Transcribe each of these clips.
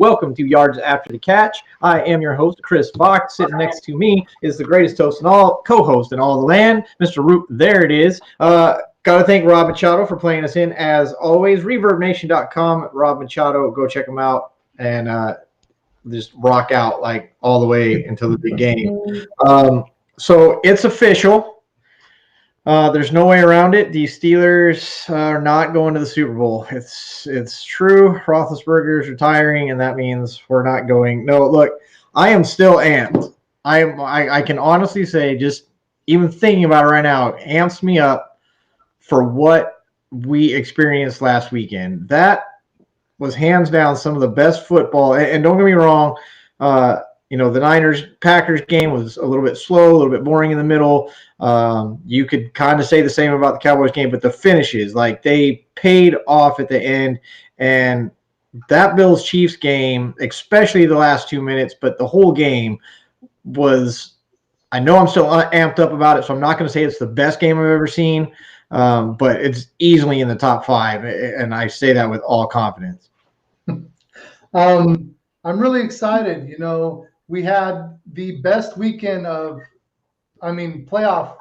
Welcome to Yards After the Catch. I am your host, Chris Fox. Sitting next to me is the greatest co-host in all the land, Mr. Root. There it is. Got to thank Rob Machado for playing us in as always. ReverbNation.com. Rob Machado, go check him out and just rock out like all the way until the big game. So it's official. There's no way around it. The Steelers are not going to the Super Bowl. It's true. Roethlisberger is retiring, and that means we're not going. No, look, I am still amped. I can honestly say, just even thinking about it right now, amps me up for what we experienced last weekend. That was hands down some of the best football. And don't get me wrong, the Niners-Packers game was a little bit slow, a little bit boring in the middle. You could kind of say the same about the Cowboys game, but the finishes, like they paid off at the end. And that Bills-Chiefs game, especially the last 2 minutes, but the whole game was – I know I'm still amped up about it, so I'm not going to say it's the best game I've ever seen, but it's easily in the top five, and I say that with all confidence. I'm really excited. We had the best weekend playoff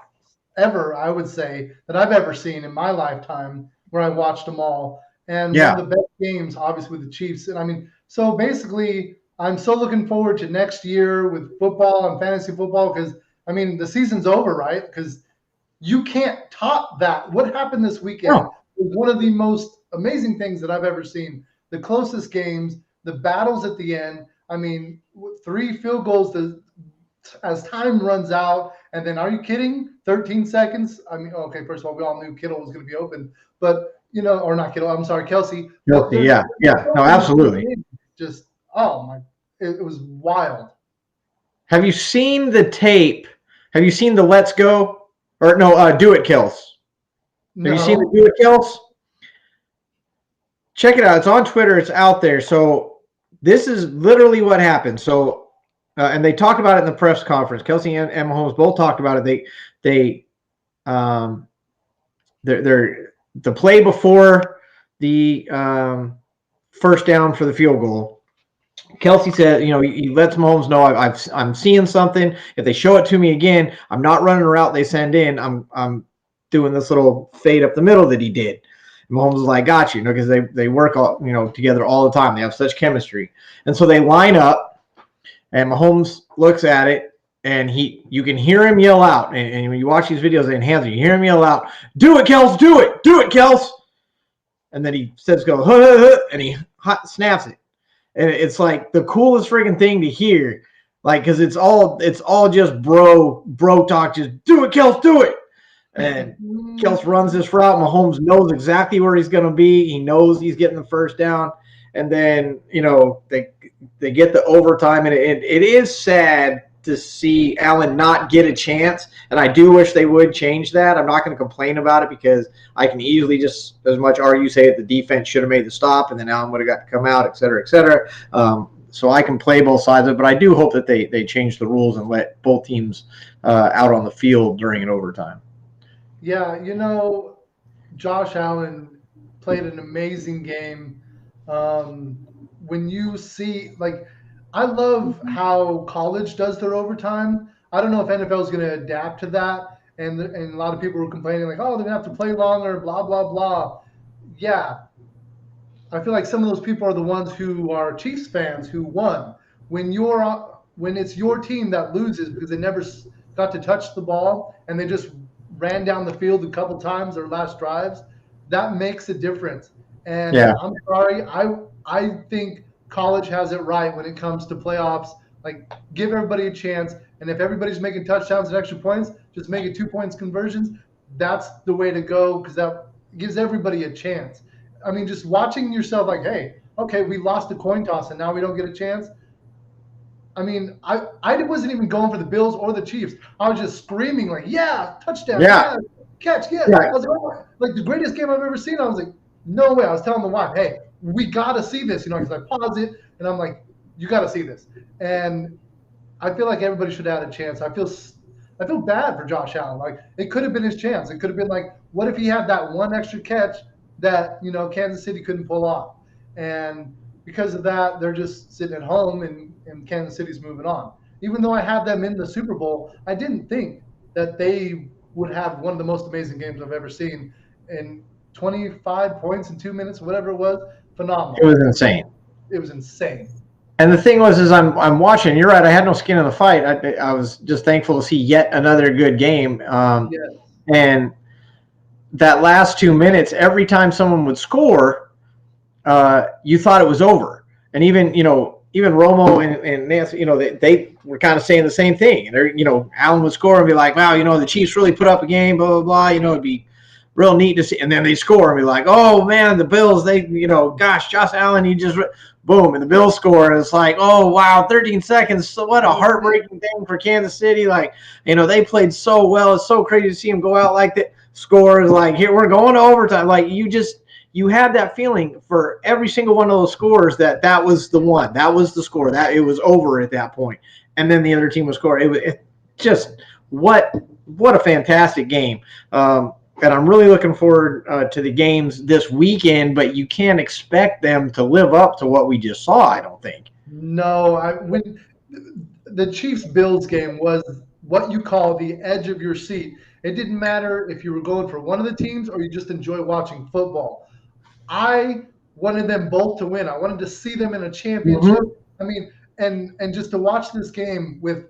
ever, I would say, that I've ever seen in my lifetime, where I watched them all. And one of the best games, obviously, with the Chiefs. And so basically, I'm so looking forward to next year with football and fantasy football because, the season's over, right? Because you can't top that. What happened this weekend was one of the most amazing things that I've ever seen. The closest games, the battles at the end. 3 field goals as time runs out. And then, are you kidding? 13 seconds? Okay, first of all, we all knew Kittle was going to be open. But, or not Kittle, I'm sorry, Kelsey. Yeah. No, absolutely. Just, it was wild. Have you seen the tape? Have you seen the Let's Go? Or no, Do It Kills. Have you seen the Do It Kills? Check it out. It's on Twitter. It's out there. So this is literally what happened. So, and they talked about it in the press conference. Kelsey and Mahomes both talked about it. They're the play before the first down for the field goal. Kelsey said, he lets Mahomes know I'm seeing something. If they show it to me again, I'm not running a route they send in. I'm doing this little fade up the middle that he did. And Mahomes was like, got you, because they work all together all the time. They have such chemistry, and so they line up, and Mahomes looks at it, and you can hear him yell out. And when you watch these videos, they enhance it. You hear him yell out, "Do it, Kels! Do it! Do it, Kels!" And then he says, "Go," and he snaps it. And it's like the coolest freaking thing to hear, like, because it's all just bro talk. Just do it, Kels, do it. And Kels runs this route. Mahomes knows exactly where he's going to be. He knows he's getting the first down. And then they get the overtime, and it is sad to see Allen not get a chance. And I do wish they would change that. I'm not going to complain about it because I can easily just as much argue say that the defense should have made the stop and then Allen would have got to come out, et cetera, et cetera. So I can play both sides of it, but I do hope that they change the rules and let both teams out on the field during an overtime. Yeah, Josh Allen played an amazing game. When you see, I love how college does their overtime. I don't know if NFL is going to adapt to that. And a lot of people were complaining they're going to have to play longer, blah, blah, blah. Yeah. I feel like some of those people are the ones who are Chiefs fans who won. When it's your team that loses because they never got to touch the ball and they just ran down the field a couple times their last drives, that makes a difference. And I'm sorry, I think college has it right when it comes to playoffs. Give everybody a chance, and if everybody's making touchdowns and extra points, just make it 2 points conversions. That's the way to go because that gives everybody a chance. Just watching yourself hey, okay, we lost the coin toss and now we don't get a chance. I wasn't even going for the Bills or the Chiefs. I was just screaming yeah, touchdown, yeah, catch, yeah. I was like the greatest game I've ever seen. I was like, no way. I was telling the wife, hey, we got to see this, because I pause it and I'm like, you got to see this. And I feel like everybody should have had a chance. I feel bad for Josh Allen. It could have been his chance. It could have been what if he had that one extra catch that, Kansas City couldn't pull off? And because of that, they're just sitting at home, and Kansas City's moving on. Even though I had them in the Super Bowl, I didn't think that they would have one of the most amazing games I've ever seen. And 25 points in 2 minutes, whatever it was, It was phenomenal. insane. It was insane. And the thing was, is I'm watching. You're right. I had no skin in the fight. I was just thankful to see yet another good game. Yes. And that last 2 minutes, every time someone would score, you thought it was over. And even Romo and Nancy, they were kind of saying the same thing. And they're, Allen would score and be like, wow, the Chiefs really put up a game, blah, blah, blah. It'd be real neat to see. And then they score and be like, oh man, the Bills, gosh, Josh Allen, he just boom, and the Bills score, and it's like, oh wow, 13 seconds. So what a heartbreaking thing for Kansas City. Like, they played so well. It's so crazy to see them go out like that. Scores like, here, we're going to overtime. Like, you had that feeling for every single one of those scores that was the one. That was the score. That it was over at that point. And then the other team was scoring. It just what a fantastic game. And I'm really looking forward to the games this weekend, but you can't expect them to live up to what we just saw, I don't think. No, when the Chiefs-Bills game was what you call the edge of your seat. It didn't matter if you were going for one of the teams or you just enjoy watching football. I wanted them both to win. I wanted to see them in a championship. Mm-hmm. I mean, and just to watch this game with,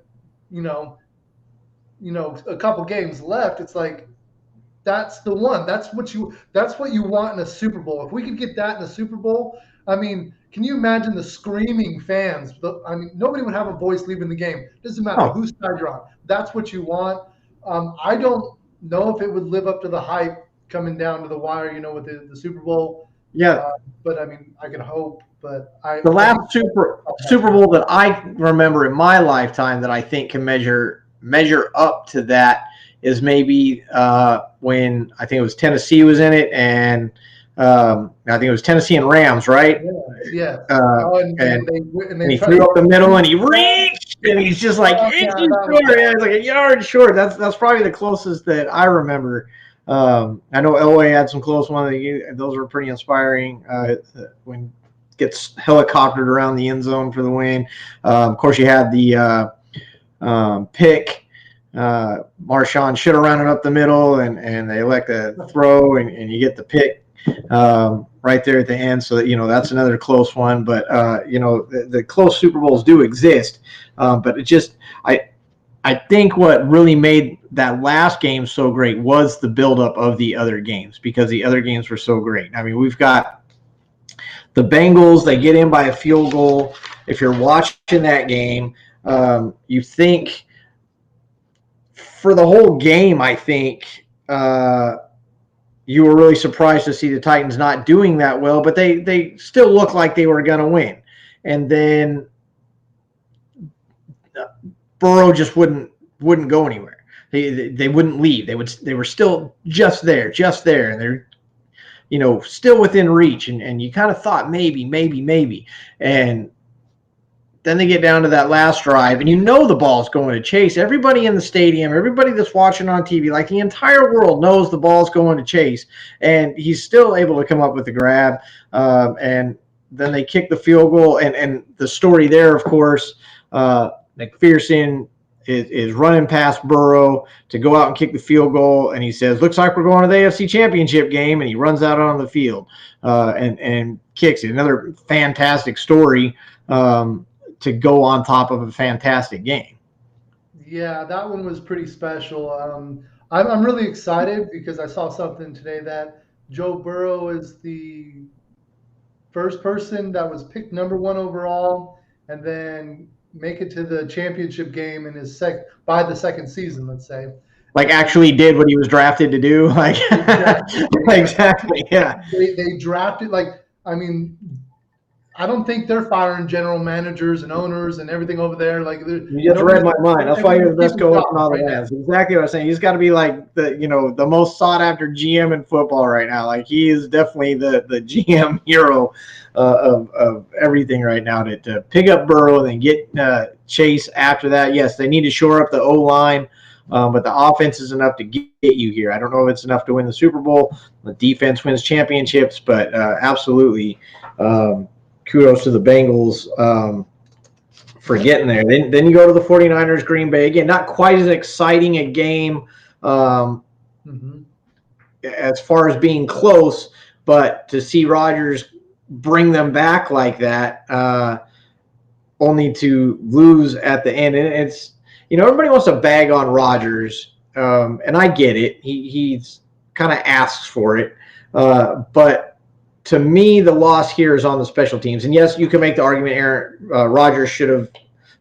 a couple games left, it's like, that's the one. That's what you want in a Super Bowl. If we could get that in a Super Bowl, I mean, can you imagine the screaming fans? I mean, nobody would have a voice leaving the game. Doesn't matter whose side you're on. That's what you want. I don't know if it would live up to the hype coming down to the wire, with the Super Bowl. Yeah. But I mean, I can hope. But the last Super Bowl that I remember in my lifetime that I think can measure up to that is maybe when I think it was Tennessee was in it, and I think it was Tennessee and Rams, right? Yeah. And he threw up the middle, and he reached, and he's just like inches short. Yeah, it's like a yard short. That's probably the closest that I remember. I know Elway had some close ones. Those were pretty inspiring. When gets helicoptered around the end zone for the win. Of course, you had the pick. Marshawn should have run it up the middle, and they elect a throw, and you get the pick right there at the end. So that, that's another close one. But the close Super Bowls do exist. But it just I think what really made that last game so great was the buildup of the other games, because the other games were so great. I mean, we've got the Bengals. They get in by a field goal. If you're watching that game, you think. For the whole game, I think you were really surprised to see the Titans not doing that well, but they still looked like they were going to win. And then Burrow just wouldn't go anywhere. They wouldn't leave. They were still just there, and they're still within reach. And you kind of thought maybe, and then they get down to that last drive, and the ball's going to Chase. Everybody in the stadium, everybody that's watching on TV, like the entire world knows the ball's going to Chase, and he's still able to come up with the grab. And then they kick the field goal, and the story there, of course, McPherson is running past Burrow to go out and kick the field goal, and he says, "Looks like we're going to the AFC Championship game," and he runs out on the field and kicks it. Another fantastic story. To go on top of a fantastic game. Yeah, that one was pretty special. I'm really excited because I saw something today that Joe Burrow is the first person that was picked number 1 overall and then make it to the championship game in his by the second season, let's say. Like actually did what he was drafted to do. Like exactly. Yeah. They drafted I don't think they're firing general managers and owners and everything over there. Like you just read my mind. That's why you're the best coach in all the lands. Exactly what I'm saying. He's got to be like the most sought after GM in football right now. Like he is definitely the GM hero of everything right now. To pick up Burrow and then get Chase after that. Yes, they need to shore up the O-line. But the offense is enough to get you here. I don't know if it's enough to win the Super Bowl. The defense wins championships, but absolutely. kudos to the Bengals for getting there. Then you go to the 49ers, Green Bay. Again, not quite as exciting a game as far as being close, but to see Rodgers bring them back like that, only to lose at the end. And it's, everybody wants to bag on Rodgers, and I get it. He's kind of asks for it. But to me, the loss here is on the special teams. And yes, you can make the argument Rodgers should have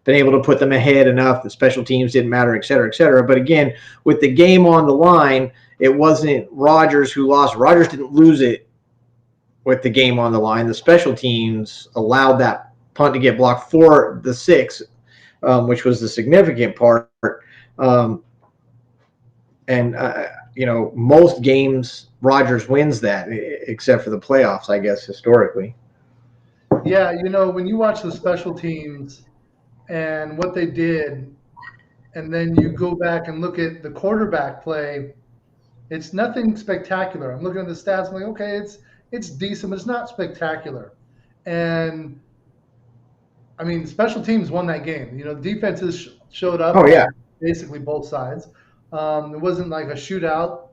been able to put them ahead enough. The special teams didn't matter, et cetera, et cetera. But again, with the game on the line, it wasn't Rodgers who lost. Rodgers didn't lose it with the game on the line. The special teams allowed that punt to get blocked for the 6, which was the significant part. Most games Rodgers wins that, except for the playoffs, I guess, historically. Yeah, when you watch the special teams and what they did, and then you go back and look at the quarterback play, it's nothing spectacular. I'm looking at the stats, I'm like, okay, it's decent, but it's not spectacular. And I mean, special teams won that game. Defenses showed up. Oh, yeah. Basically both sides. It wasn't like a shootout,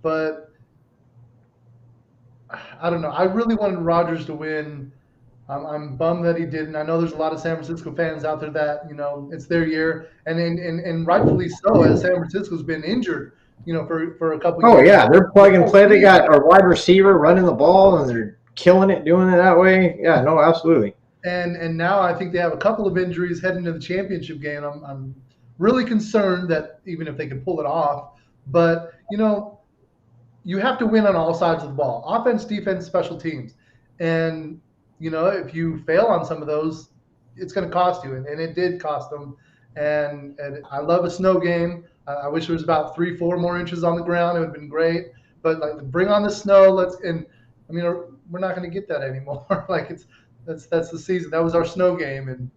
but I don't know. I really wanted Rodgers to win. I'm bummed that he didn't. I know there's a lot of San Francisco fans out there that, it's their year, and rightfully so, as San Francisco's been injured, for a couple of years. Oh, yeah, they're plug and play. They got a wide receiver running the ball, and they're killing it doing it that way. Yeah, no, absolutely. And now I think they have a couple of injuries heading to the championship game. I'm really concerned that even if they can pull it off, but you have to win on all sides of the ball: offense, defense, special teams. And if you fail on some of those, it's going to cost you, and it did cost them. And I love a snow game. I wish there was about 3-4 more inches on the ground. It would have been great. But bring on the snow. We're not going to get that anymore. That's the season. That was our snow game, and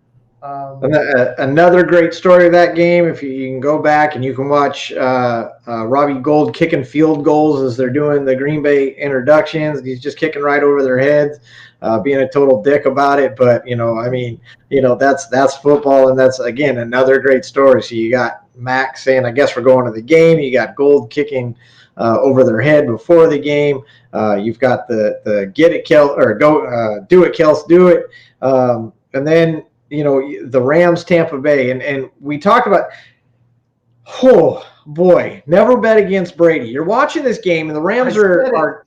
another great story of that game. If you can go back and you can watch Robbie Gould kicking field goals as they're doing the Green Bay introductions. He's just kicking right over their heads, being a total dick about it. But that's football, and that's again another great story. So you got Max saying, "I guess we're going to the game." You got Gould kicking over their head before the game. You've got the get it, Kel, or go do it, Kels, do it, and then. The Rams, Tampa Bay, and we talk about, oh boy, never bet against Brady. You're watching this game, and the Rams the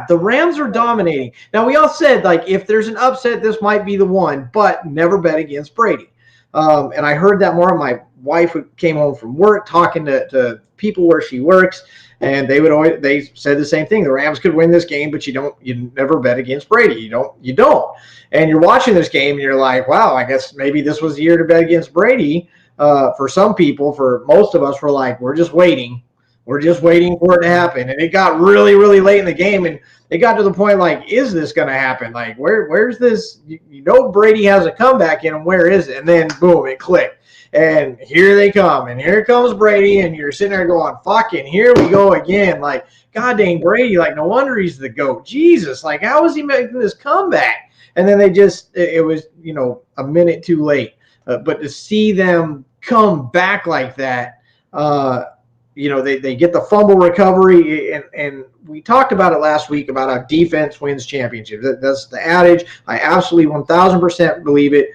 Rams are dominating. Now, we all said, if there's an upset, this might be the one, but never bet against Brady. And I heard that more. My wife came home from work talking to people where she works, and they said the same thing. The Rams could win this game, but you never bet against Brady. You don't. And you're watching this game, and you're like, wow, I guess maybe this was the year to bet against Brady. For some people, for most of us, we're like, we're just waiting. We're just waiting for it to happen. And it got really, really late in the game, and it got to the point, is this going to happen? Where's this? Brady has a comeback in him. Where is it? And then, boom, it clicked. And here they come. And here comes Brady, and you're sitting there going, fucking, here we go again. God dang Brady, no wonder he's the GOAT. Jesus, how is he making this comeback? And then it was, a minute too late. But to see them come back like that, they get the fumble recovery. And we talked about it last week about how defense wins championships. That's the adage. I absolutely 1,000% believe it.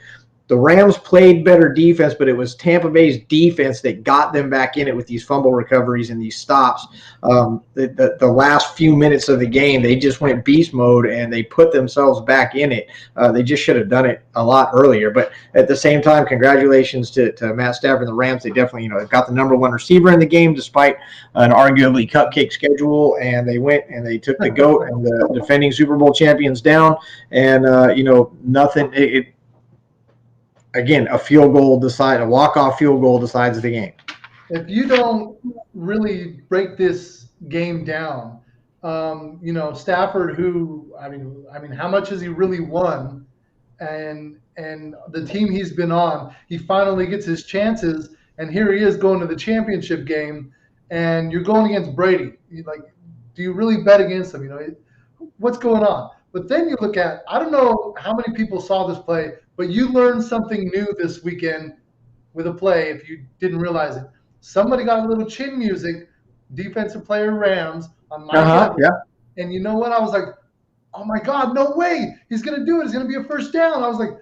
The Rams played better defense, but it was Tampa Bay's defense that got them back in it with these fumble recoveries and these stops. The last few minutes of the game, they just went beast mode, and they put themselves back in it. They just should have done it a lot earlier. But at the same time, congratulations to Matt Stafford and the Rams. They definitely, got the number one receiver in the game despite an arguably cupcake schedule, and they went and they took the GOAT and the defending Super Bowl champions down. And, nothing – again, a walk-off field goal decides the game. If you don't really break this game down, Stafford, who I mean, how much has he really won? And the team he's been on, he finally gets his chances, and here he is going to the championship game, and you're going against Brady. Do you really bet against him? What's going on? But then you look at, I don't know how many people saw this play, but you learned something new this weekend with a play if you didn't realize it. Somebody got a little chin music, defensive player Rams on Mike Evans. Yeah. And you know what? I was like, oh my God, no way. He's going to do it. It's going to be a first down. I was like,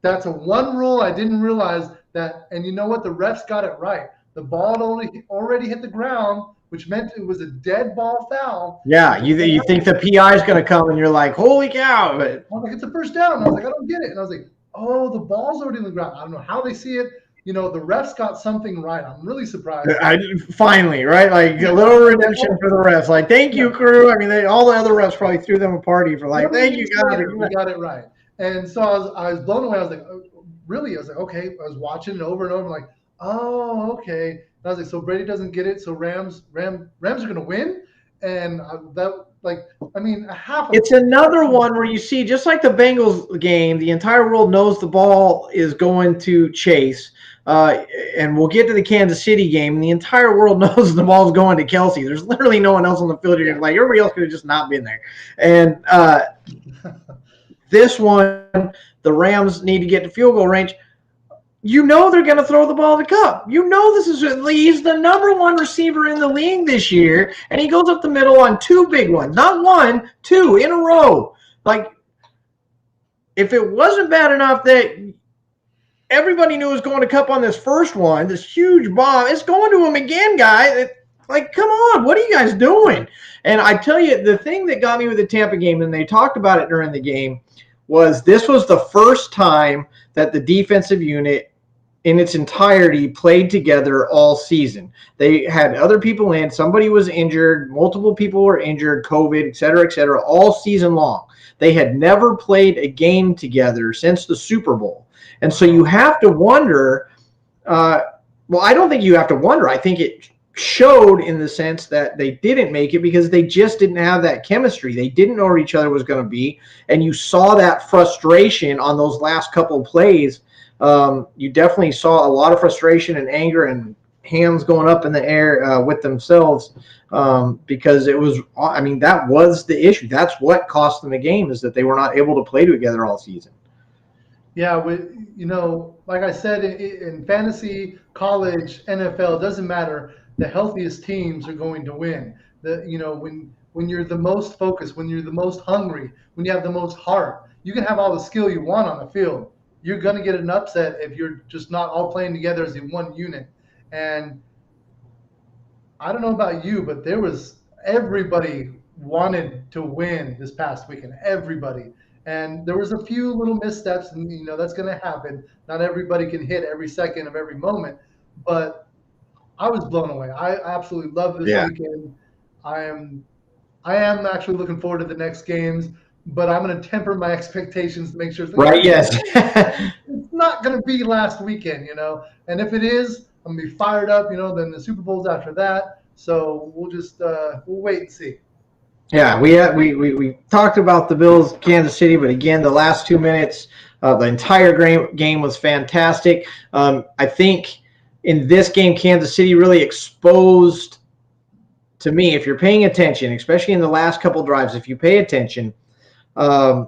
that's a one rule I didn't realize that. And you know what? The refs got it right. The ball already hit the ground, which meant it was a dead ball foul. Yeah, you think the PI is going to come, and you're like, holy cow. But I was like, it's a first down. And I was like, I don't get it. And I was like, oh, the ball's already in the ground. I don't know how they see it. You know, the refs got something right. I'm really surprised. Finally, right? Like a little redemption for the refs. Like, thank you, crew. I mean, all the other refs probably threw them a party for like, thank you, guys. We got it right. And so I was blown away. I was like, oh, really? I was like, okay. I was watching it over and over. I'm like, oh, okay. And I was like, so Brady doesn't get it. So Rams are going to win. And it's another one where you see, just like the Bengals game, the entire world knows the ball is going to Chase. And we'll get to the Kansas City game, and the entire world knows the ball's going to Kelsey. There's literally no one else on the field. You're like, everybody else could have just not been there. And this one, the Rams need to get to field goal range. You know they're going to throw the ball to Kupp. You know he's the number one receiver in the league this year, and he goes up the middle on two big ones. Not one, two in a row. Like, if it wasn't bad enough that everybody knew it was going to Kupp on this first one, this huge bomb, it's going to him again, guys. Like, come on, what are you guys doing? And I tell you, the thing that got me with the Tampa game, and they talked about it during the game, was this was the first time that the defensive unit in its entirety played together all season. They had other people in, somebody was injured, multiple people were injured, COVID, et cetera, all season long. They had never played a game together since the Super Bowl. And so you have to wonder, well, I don't think you have to wonder. I think it showed in the sense that they didn't make it because they just didn't have that chemistry. They didn't know where each other was going to be. And you saw that frustration on those last couple of plays. You definitely saw a lot of frustration and anger and hands going up in the air with themselves because it was, I mean, that was the issue. That's what cost them the game, is that they were not able to play together all season. Yeah, you know, like I said, in fantasy, college, NFL, it doesn't matter. The healthiest teams are going to win. When you're the most focused, when you're the most hungry, when you have the most heart, you can have all the skill you want on the field. You're going to get an upset if you're just not all playing together as in one unit. And I don't know about you, but everybody wanted to win this past weekend. Everybody. And there was a few little missteps, and that's going to happen. Not everybody can hit every second of every moment, but I was blown away. I absolutely love this weekend. I am actually looking forward to the next games, but I'm going to temper my expectations to make sure. Right? Yes. It's not going to be last weekend, And if it is, I'm going to be fired up. Then the Super Bowl's after that, so we'll just we'll wait and see. Yeah, we talked about the Bills, Kansas City, but again, the last 2 minutes, the entire game was fantastic. I think in this game, Kansas City really exposed, to me, if you're paying attention, especially in the last couple drives, if you pay attention, the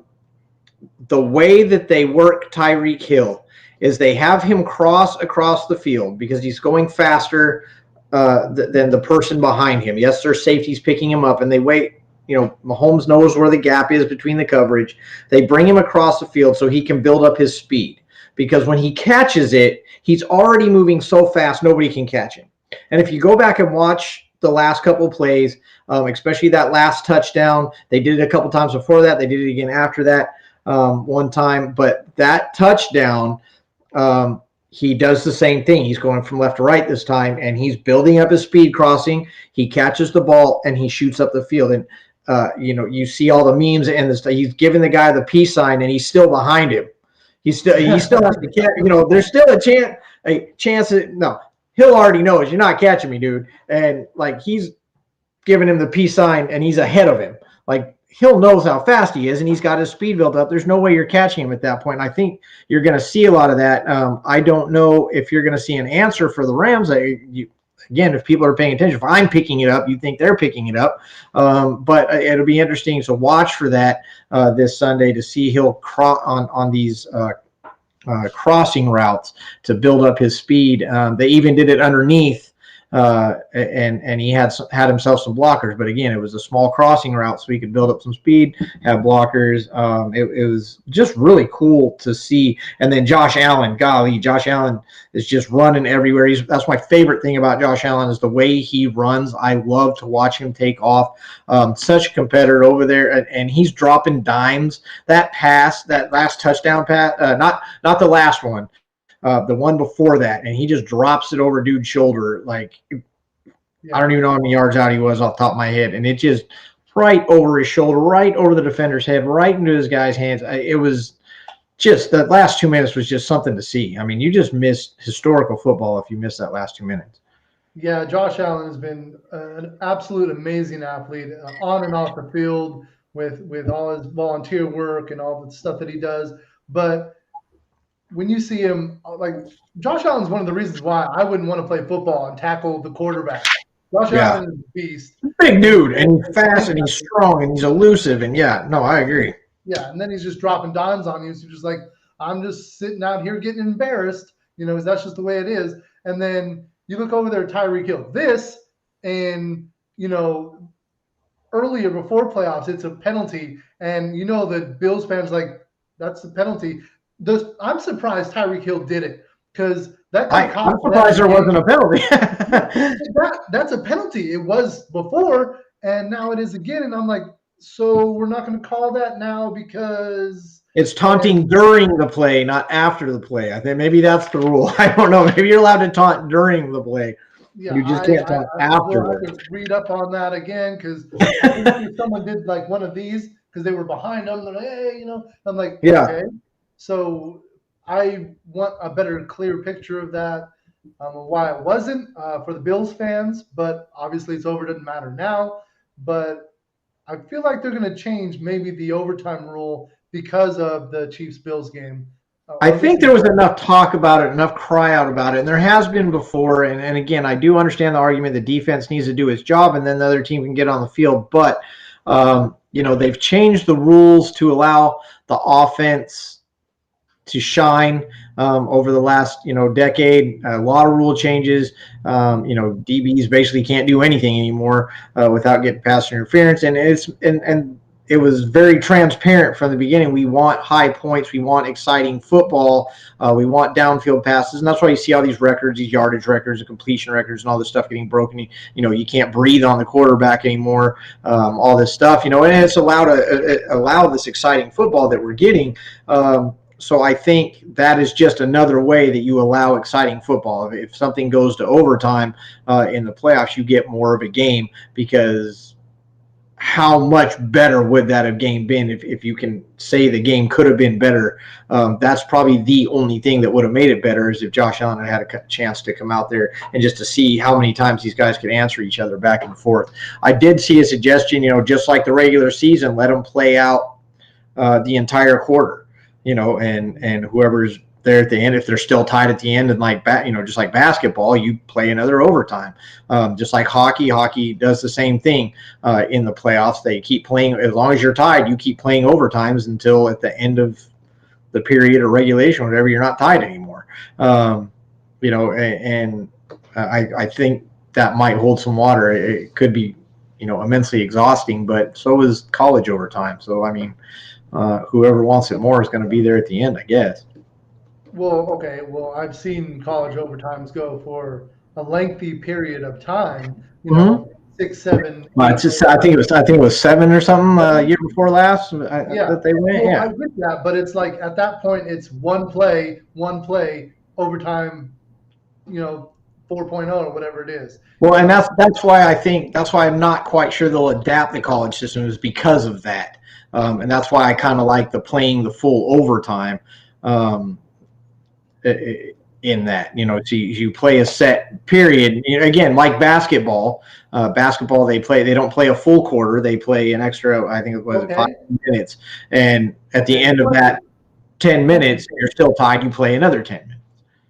way that they work Tyreek Hill is they have him cross across the field because he's going faster than the person behind him. Yes, their safety's picking him up, and they wait. Mahomes knows where the gap is between the coverage. They bring him across the field so he can build up his speed, because when he catches it, he's already moving so fast, nobody can catch him. And if you go back and watch the last couple of plays, especially that last touchdown, they did it a couple times before that. They did it again after that one time. But that touchdown, he does the same thing. He's going from left to right this time, and he's building up his speed crossing. He catches the ball, and he shoots up the field. And you see all the memes and he's giving the guy the peace sign, and he's still behind him. He still has to catch. There's still a chance that no, Hill already knows you're not catching me, dude. And he's giving him the peace sign, and he's ahead of him. Hill knows how fast he is, and he's got his speed built up. There's no way you're catching him at that point. And I think you're going to see a lot of that. I don't know if you're going to see an answer for the Rams. again, if people are paying attention, if I'm picking it up, you think they're picking it up. But it'll be interesting to watch for that this Sunday to see he'll on these crossing routes to build up his speed. They even did it underneath, and he had himself some blockers. But again, it was a small crossing route, so he could build up some speed, have blockers. It was just really cool to see. And then Josh Allen, golly, Josh Allen is just running everywhere. That's my favorite thing about Josh Allen is the way he runs. I love to watch him take off. Such a competitor over there, and he's dropping dimes. That pass, that last touchdown pass, not the last one. The one before that, and he just drops it over dude's shoulder. Like, I don't even know how many yards out he was off the top of my head. And it just right over his shoulder, right over the defender's head, right into his guy's hands. It was just that last 2 minutes was just something to see. I mean, you just missed historical football if you miss that last 2 minutes. Yeah, Josh Allen has been an absolute amazing athlete on and off the field with all his volunteer work and all the stuff that he does. But when you see him, like Josh Allen's one of the reasons why I wouldn't want to play football and tackle the quarterback. Josh Allen is a beast. Big dude, and he's fast, and he's strong, and he's elusive, and I agree. Yeah, and then he's just dropping dimes on you. So you're just like, I'm just sitting out here getting embarrassed, that's just the way it is. And then you look over there, Tyreek Hill. And earlier before playoffs, it's a penalty, and the Bills fans like, that's the penalty. I'm surprised Tyreek Hill did it because I'm surprised there wasn't a penalty. That's a penalty. It was before, and now it is again. And I'm like, so we're not going to call that now because it's taunting during the play, not after the play. I think maybe that's the rule. I don't know. Maybe you're allowed to taunt during the play. Yeah, you just can't taunt afterwards. I could read up on that again because someone did like one of these because they were behind them. They're like, hey, I'm like, yeah. Okay. So I want a better, clear picture of that. Why it wasn't for the Bills fans, but obviously it's over. Doesn't matter now. But I feel like they're going to change maybe the overtime rule because of the Chiefs-Bills game. I think there was enough talk about it, enough cry out about it, and there has been before. And again, I do understand the argument the defense needs to do its job, and then the other team can get on the field. But they've changed the rules to allow the offense to shine over the last decade. A lot of rule changes. DBs basically can't do anything anymore without getting pass interference, and it was very transparent from the beginning. We want high points. We want exciting football. We want downfield passes, and that's why you see all these records, these yardage records, and completion records, and all this stuff getting broken. You can't breathe on the quarterback anymore. All this stuff, and it's allow this exciting football that we're getting. So I think that is just another way that you allow exciting football. If something goes to overtime in the playoffs, you get more of a game because how much better would that have game been if you can say the game could have been better? That's probably the only thing that would have made it better is if Josh Allen had a chance to come out there and just to see how many times these guys could answer each other back and forth. I did see a suggestion, just like the regular season, let them play out the entire quarter. And whoever's there at the end, if they're still tied at the end, and just like basketball, you play another overtime. Just like hockey does the same thing in the playoffs. They keep playing as long as you're tied. You keep playing overtimes until at the end of the period or regulation, whatever. You're not tied anymore. I think that might hold some water. It could be, immensely exhausting, but so is college overtime. So I mean. Whoever wants it more is going to be there at the end, I guess. Well, okay. Well, I've seen college overtimes go for a lengthy period of time. 6, 7. I think it was 7 or something year before last. That they went. Well, I get that, but it's like at that point, it's one play, overtime. 4.0 or whatever it is. Well, and that's why I'm not quite sure they'll adapt the college system is because of that. And that's why I kind of like playing the full overtime in that, so you play a set period. Again, like basketball, they don't play a full quarter. They play an extra, I think it was 5 minutes. And at the end of that 10 minutes, you're still tied. You play another 10 minutes.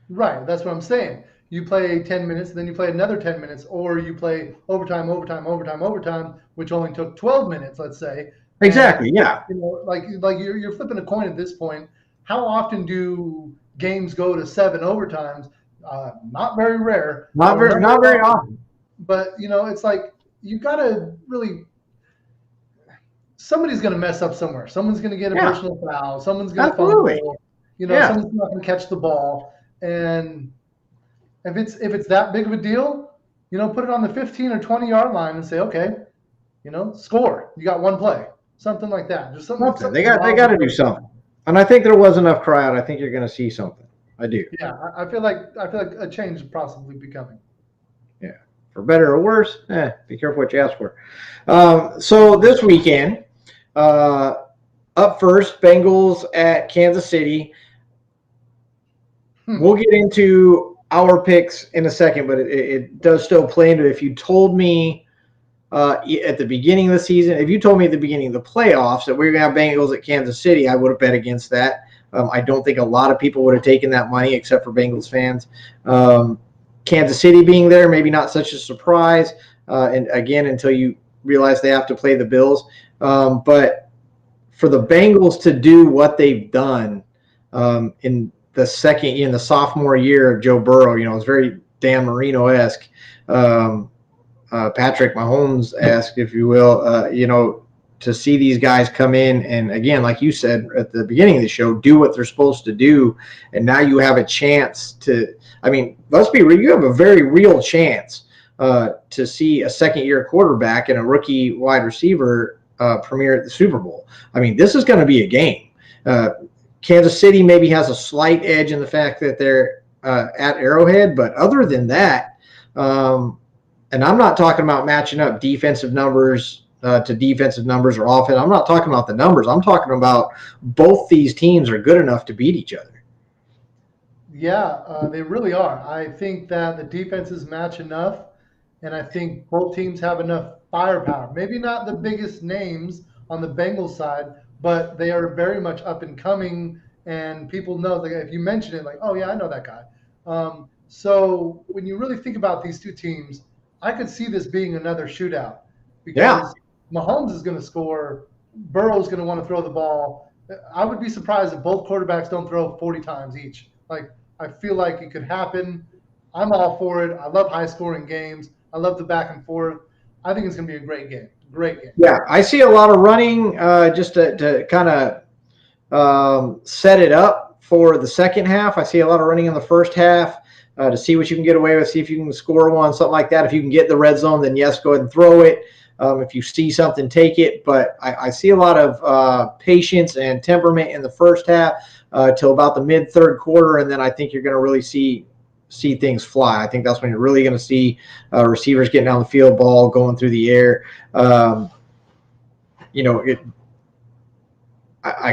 Right. That's what I'm saying. you play 10 minutes, then you play another 10 minutes, or you play overtime, which only took 12 minutes, let's say. And Exactly. Yeah. like you're flipping a coin at this point. How often do games go to 7 overtimes? Not very rare. I don't know Not very very often, often. but it's like you got to really, somebody's going to mess up somewhere. Someone's going to get a Yeah. personal foul. Someone's going to Absolutely. fumble. Yeah. Someone's not going to catch the ball. And if it's that big of a deal, put it on the 15 or 20-yard line and say, okay, score. You got one play, something like that. Just something, Something. something They wild. got to do something. And I think there was enough crowd. I think you're going to see something. I do. Yeah, I feel like a change is possibly becoming. Yeah. For better or worse, be careful what you ask for. So this weekend, up first, Bengals at Kansas City. We'll get into our picks in a second, but it does still play into it. If you told me at the beginning of the season, if you told me at the beginning of the playoffs that we were going to have Bengals at Kansas City, I would have bet against that. I don't think a lot of people would have taken that money except for Bengals fans. Kansas City being there, maybe not such a surprise. And again, until you realize they have to play the Bills. But for the Bengals to do what they've done in the sophomore year of Joe Burrow, it's very Dan Marino-esque. Patrick Mahomes-esque, if you will, to see these guys come in and, again, like you said at the beginning of the show, do what they're supposed to do. And now you have a chance to – I mean, let's be real. You have a very real chance to see a second-year quarterback and a rookie wide receiver premiere at the Super Bowl. I mean, this is going to be a game. Kansas City maybe has a slight edge in the fact that they're at Arrowhead, but other than that and I'm not talking about matching up defensive numbers to defensive numbers or offense. I'm not talking about the numbers. I'm talking about both these teams are good enough to beat each other. Yeah, they really are. I think that the defenses match enough, and I think both teams have enough firepower. Maybe not the biggest names on the Bengals side, but they are very much up and coming, and people know. Like if you mention it, like, oh yeah, I know that guy. So when you really think about these two teams, I could see this being another shootout Yeah. because Mahomes is going to score. Burrow's going to want to throw the ball. I would be surprised if both quarterbacks don't throw 40 times each. Like I feel like it could happen. I'm all for it. I love high scoring games. I love the back and forth. I think it's going to be a great game. Great game. Yeah, I see a lot of running just to kind of set it up for the second half. I see a lot of running in the first half to see what you can get away with, see if you can score one, something like that. If you can get in the red zone, then yes, go ahead and throw it. If you see something, take it. But I see a lot of patience and temperament in the first half till about the mid-third quarter, and then I think you're going to really see things fly. I think that's when you're really going to see receivers getting down the field, ball going through the air. I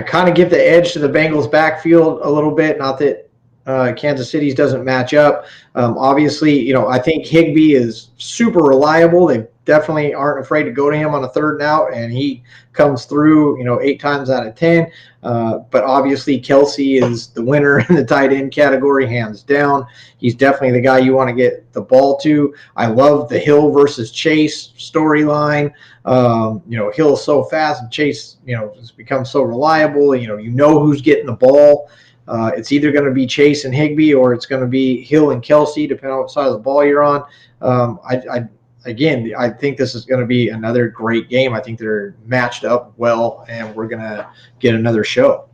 kind of give the edge to the Bengals backfield a little bit. Not that Kansas City's doesn't match up. Obviously, I think Higbee is super reliable. They definitely aren't afraid to go to him on a third and out, and he comes through, 8 times out of 10. But obviously, Kelsey is the winner in the tight end category, hands down. He's definitely the guy you want to get the ball to. I love the Hill versus Chase storyline. Hill is so fast, and Chase, has become so reliable. You know who's getting the ball. It's either going to be Chase and Higbee, or it's going to be Hill and Kelsey, depending on what side of the ball you're on. I think this is going to be another great game. I think they're matched up well, and we're going to get another show.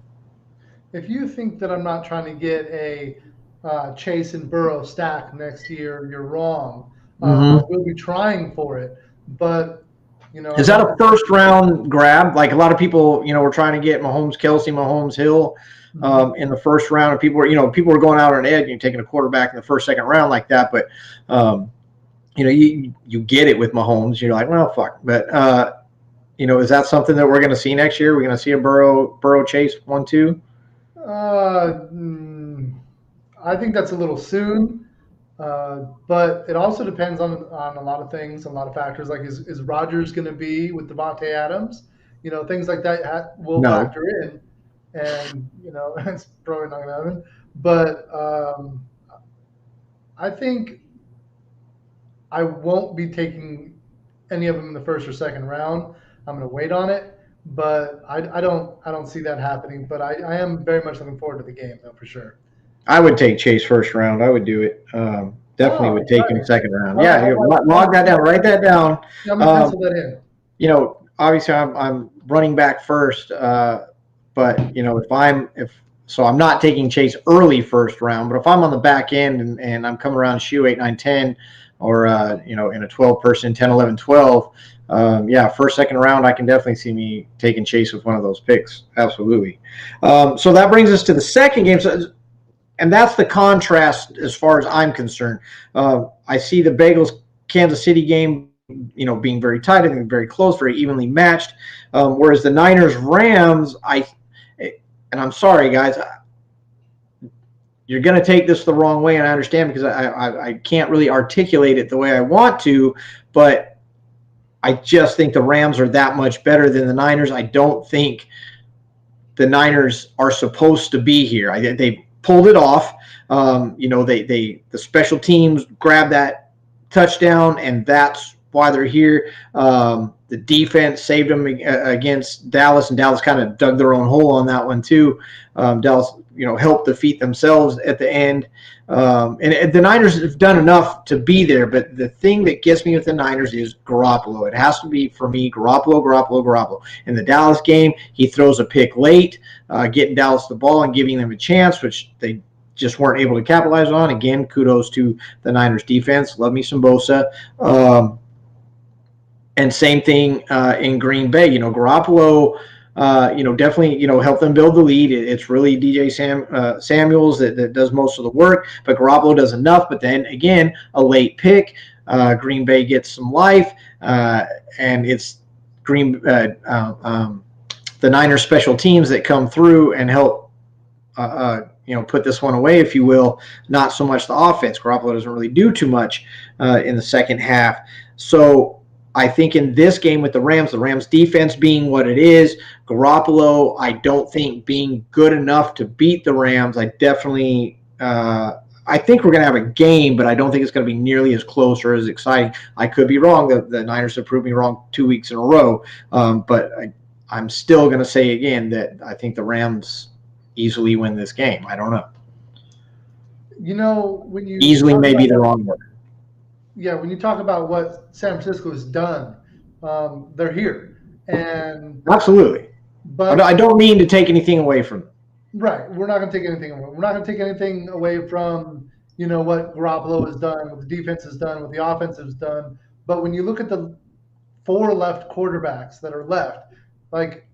If you think that I'm not trying to get a Chase and Burrow stack next year, you're wrong. I will be trying for it, but is that a first round grab? Like a lot of people, were trying to get Mahomes, Kelsey, Mahomes, Hill in the first round, and people were going out on an edge and taking a quarterback in the first, second round like that. But you get it with Mahomes. You're like, well, fuck. But is that something that we're going to see next year? We're going to see a Burrow Chase 1-2. I think that's a little soon. But it also depends on a lot of things, a lot of factors. Like, is Rodgers going to be with Devontae Adams? Things like that will factor in, and it's probably not going to happen. But I think I won't be taking any of them in the first or second round. I'm going to wait on it, but I don't see that happening. But I am very much looking forward to the game, though, for sure. I would take Chase first round. I would do it. Definitely would Oh, take him nice. second round. All right, Yeah, all right. log that down. Write that down. I'm gonna pencil that in. Obviously I'm running back first, but I'm not taking Chase early first round, but if I'm on the back end and I'm coming around shoe 8, 9, 10, or in a 12 person 10, 11, 12, first, second round, I can definitely see me taking Chase with one of those picks. Absolutely. So that brings us to the second game. And that's the contrast as far as I'm concerned. I see the Bengals Kansas City game, being very tight, I think very close, very evenly matched. Whereas the Niners Rams, and I'm sorry guys, you're going to take this the wrong way, and I understand because I can't really articulate it the way I want to, but I just think the Rams are that much better than the Niners. I don't think the Niners are supposed to be here. They pulled it off. The special teams grabbed that touchdown, and that's why they're here. The defense saved them against Dallas, and Dallas kind of dug their own hole on that one too. Dallas, helped defeat themselves at the end. And the Niners have done enough to be there, but the thing that gets me with the Niners is Garoppolo. It has to be, for me, Garoppolo. In the Dallas game, he throws a pick late, getting Dallas the ball and giving them a chance, which they just weren't able to capitalize on. Again, kudos to the Niners defense. Love me some Bosa. And same thing in Green Bay. Garoppolo, definitely, help them build the lead. It's really DJ Samuels that does most of the work, but Garoppolo does enough. But then again, a late pick, Green Bay gets some life, and it's the Niners special teams that come through and help, put this one away, if you will. Not so much the offense. Garoppolo doesn't really do too much in the second half. So I think in this game with the Rams defense being what it is, Garoppolo, I don't think being good enough to beat the Rams. I definitely, I think we're going to have a game, but I don't think it's going to be nearly as close or as exciting. I could be wrong. The Niners have proved me wrong 2 weeks in a row, but I'm still going to say again that I think the Rams easily win this game. I don't know. When you easily may be the wrong word. Yeah, when you talk about what San Francisco has done, they're here, and absolutely. But I don't mean to take anything away from them. Right, we're not going to take anything away. We're not going to take anything away from what Garoppolo has done, what the defense has done, what the offense has done. But when you look at the 4 left quarterbacks that are left, like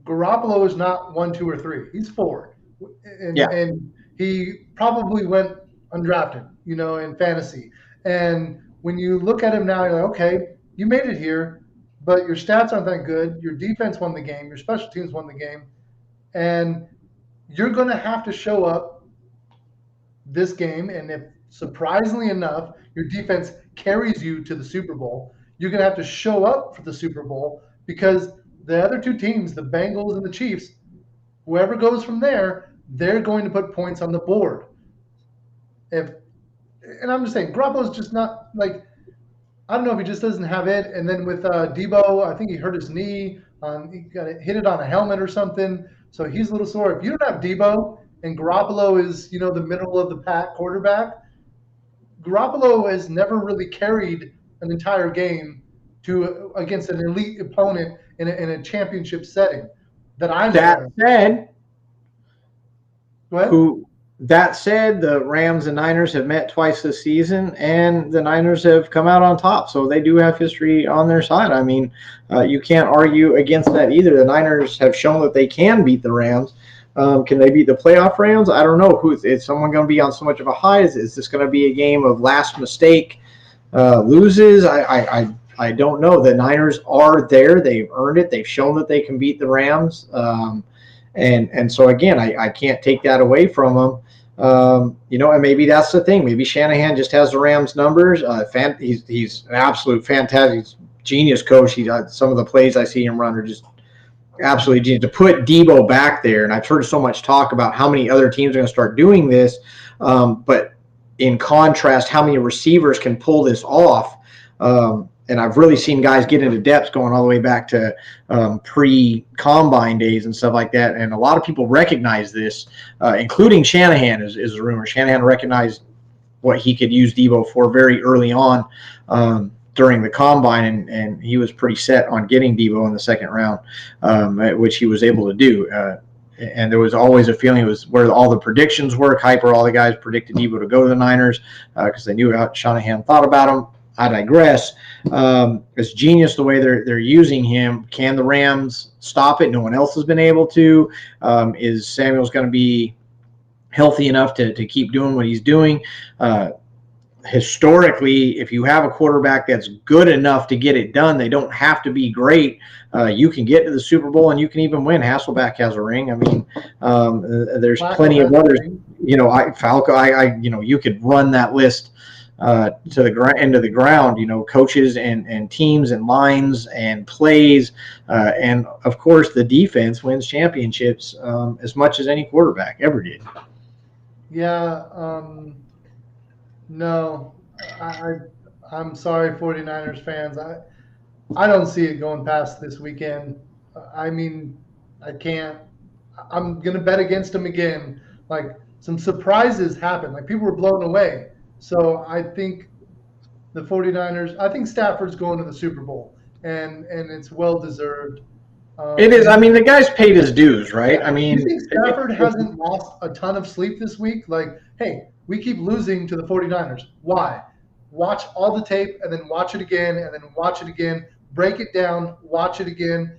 Garoppolo is not 1, 2, or 3. He's 4, and he probably went undrafted, in fantasy. And when you look at him now, you're like, okay, you made it here, but your stats aren't that good. Your defense won the game. Your special teams won the game. And you're going to have to show up this game. And if, surprisingly enough, your defense carries you to the Super Bowl, you're going to have to show up for the Super Bowl, because the other 2 teams, the Bengals and the Chiefs, whoever goes from there, they're going to put points on the board. And I'm just saying, Garoppolo's just not, like, I don't know if he just doesn't have it. And then with Debo, I think he hurt his knee. He got hit it on a helmet or something. So he's a little sore. If you don't have Debo and Garoppolo is, the middle of the pack quarterback, Garoppolo has never really carried an entire game against an elite opponent in a championship setting that I'm aware of. Go ahead. That said, the Rams and Niners have met twice this season, and the Niners have come out on top. So they do have history on their side. I mean, you can't argue against that either. The Niners have shown that they can beat the Rams. Can they beat the playoff Rams? I don't know. Is someone going to be on so much of a high? Is this going to be a game of last mistake loses? I don't know. The Niners are there. They've earned it. They've shown that they can beat the Rams. And so, again, I can't take that away from them. And maybe that's the thing. Maybe Shanahan just has the Rams numbers. He's an absolute fantastic genius coach. Some of the plays I see him run are just absolutely genius. To put Debo back there, and I've heard so much talk about how many other teams are going to start doing this, but in contrast, how many receivers can pull this off. And I've really seen guys get into depth going all the way back to pre-combine days and stuff like that. And a lot of people recognize this, including Shanahan is a rumor. Shanahan recognized what he could use Debo for very early on during the combine, and he was pretty set on getting Debo in the second round, which he was able to do. And there was always a feeling it was where all the predictions were. Kuiper, all the guys predicted Debo to go to the Niners because they knew how Shanahan thought about him. I digress. It's genius the way they're using him. Can the Rams stop it? No one else has been able to. Is Samuel's going to be healthy enough to keep doing what he's doing? Historically, if you have a quarterback that's good enough to get it done, they don't have to be great. You can get to the Super Bowl and you can even win. Hasselbeck has a ring. I mean, there's plenty of others. Falco. You could run that list to the end of the ground. Coaches and teams and lines and plays, and of course the defense wins championships as much as any quarterback ever did. Yeah. No, I'm sorry, 49ers fans. I don't see it going past this weekend. I mean, I can't. I'm going to bet against them again. Like, some surprises happen. Like, people were blown away. So I think the 49ers, I think Stafford's going to the Super Bowl, and it's well-deserved. It is. I mean, the guy's paid his dues, right? Yeah. I mean, you think Stafford hasn't lost a ton of sleep this week? Like, hey, we keep losing to the 49ers. Why? Watch all the tape and then watch it again and then watch it again. Break it down, watch it again.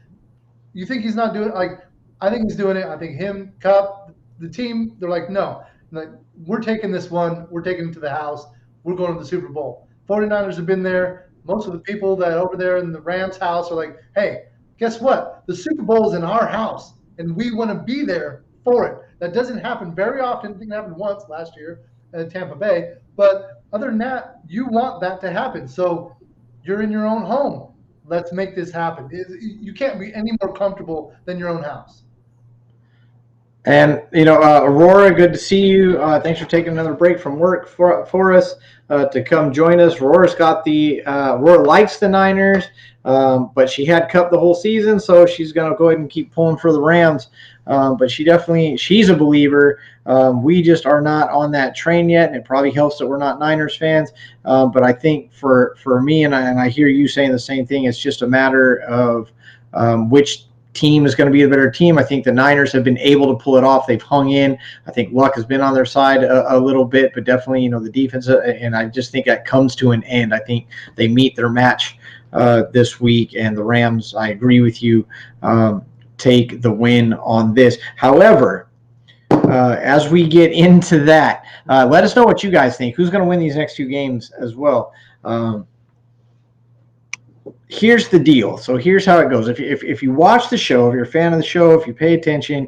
You think he's not doing it? Like, I think he's doing it. I think him, Cup, the team, they're like, no. Like, we're taking this one. We're taking it to the house. We're going to the Super Bowl. 49ers have been there. Most of the people that over there in the Rams house are like, hey, guess what? The Super Bowl is in our house, and we want to be there for it. That doesn't happen very often. It didn't happen once last year in Tampa Bay. But other than that, you want that to happen. So you're in your own home. Let's make this happen. You can't be any more comfortable than your own house. And, Aurora, good to see you. Thanks for taking another break from work for us to come join us. Aurora's got Aurora likes the Niners, but she had Cup the whole season, so she's going to go ahead and keep pulling for the Rams. But she's a believer. We just are not on that train yet, and it probably helps that we're not Niners fans. But I think for me, and I hear you saying the same thing, it's just a matter of which team is going to be the better team. I think the Niners have been able to pull it off. They've hung in. I think luck has been on their side a little bit, but definitely, the defense. And I just think that comes to an end. I think they meet their match this week, and the Rams, I agree with you, take the win on this. However, as we get into that, let us know what you guys think. Who's going to win these next two games as well? Here's the deal. So here's how it goes. If you watch the show, if you're a fan of the show, if you pay attention,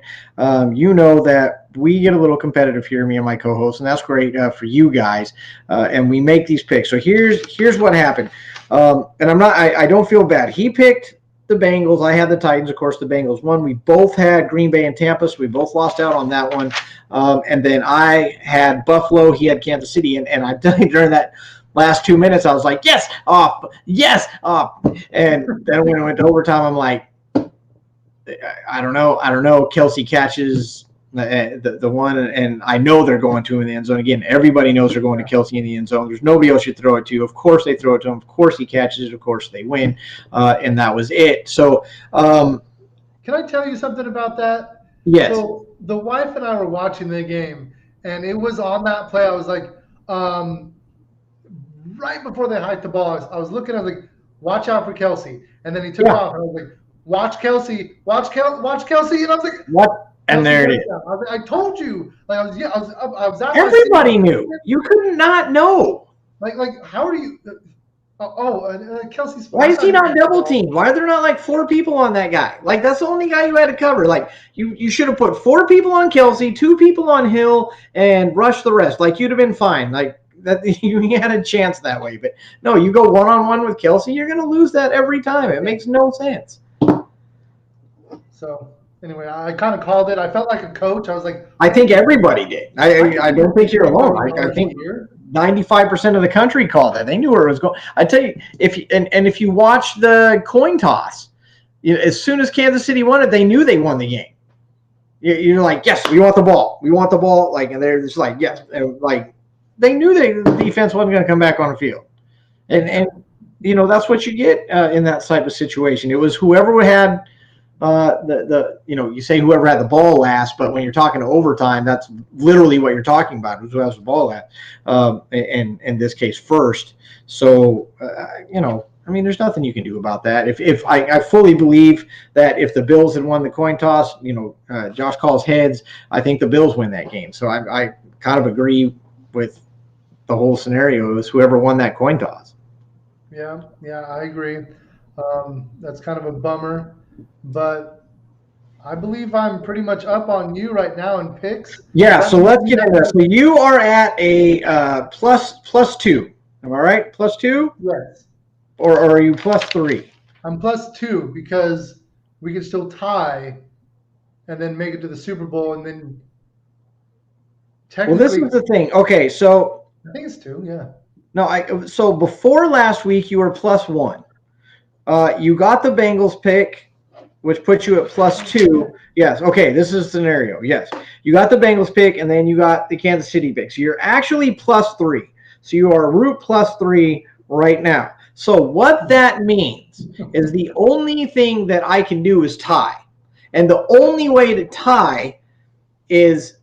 you know that we get a little competitive here, me and my co-host, and that's great for you guys. And we make these picks. So here's what happened. And I don't feel bad. He picked the Bengals. I had the Titans. Of course, the Bengals won. We both had Green Bay and Tampa, so we both lost out on that one. And then I had Buffalo. He had Kansas City. And I during that last 2 minutes, I was like, yes, yes. And then when it went to overtime, I'm like, I don't know. Kelsey catches the one, and I know they're going to him in the end zone. Again, everybody knows they're going to Kelsey in the end zone. There's nobody else you throw it to. Of course they throw it to him. Of course he catches it. Of course they win. And that was it. So can I tell you something about that? Yes. So the wife and I were watching the game, and it was on that play. I was like, right before they hiked the ball, I was looking, I was like, watch out for Kelsey. And then he took off, and I was like, watch Kelsey. And I was like, what? And there it is. I told you. Like, I was out. Everybody knew. You could not know. Like, how are you? Kelsey's. Why is he not double teamed? Why are there not like 4 people on that guy? Like, that's the only guy you had to cover. Like, you should have put 4 people on Kelsey, 2 people on Hill, and rush the rest. Like, you'd have been fine. Like, that you had a chance that way. But no, you go one-on-one with Kelsey, you're going to lose that every time. It makes no sense. So anyway, I kind of called it. I felt like a coach. I was like, I think everybody did. I don't think you're alone. I think 95% of the country called that. They knew where it was going. I tell you, if you watch the coin toss, as soon as Kansas City won it, they knew they won the game. You're like, yes, we want the ball. We want the ball. Like, and they're just like, yes. And like, they knew the defense wasn't going to come back on the field. And that's what you get in that type of situation. It was whoever had you say whoever had the ball last, but when you're talking to overtime, that's literally what you're talking about, who has the ball at, and in this case first. So there's nothing you can do about that. If I fully believe that if the Bills had won the coin toss, Josh calls heads, I think the Bills win that game. So I kind of agree with the whole scenario. It was whoever won that coin toss. Yeah, I agree. That's kind of a bummer, but I believe I'm pretty much up on you right now in picks. Yeah, so let's get into this. So you are at a plus 2. Am I right? Plus 2? Yes. Or are you plus 3? I'm plus 2 because we can still tie and then make it to the Super Bowl, and then technically. Well, this is the thing. Okay, so I think it's 2. Yeah. No, so before last week you were plus 1. You got the Bengals pick, which puts you at plus 2. Yes. Okay, this is a scenario. Yes, you got the Bengals pick, and then you got the Kansas City pick. So you're actually plus 3. So you are root plus 3 right now. So what that means is the only thing that I can do is tie. And the only way to tie is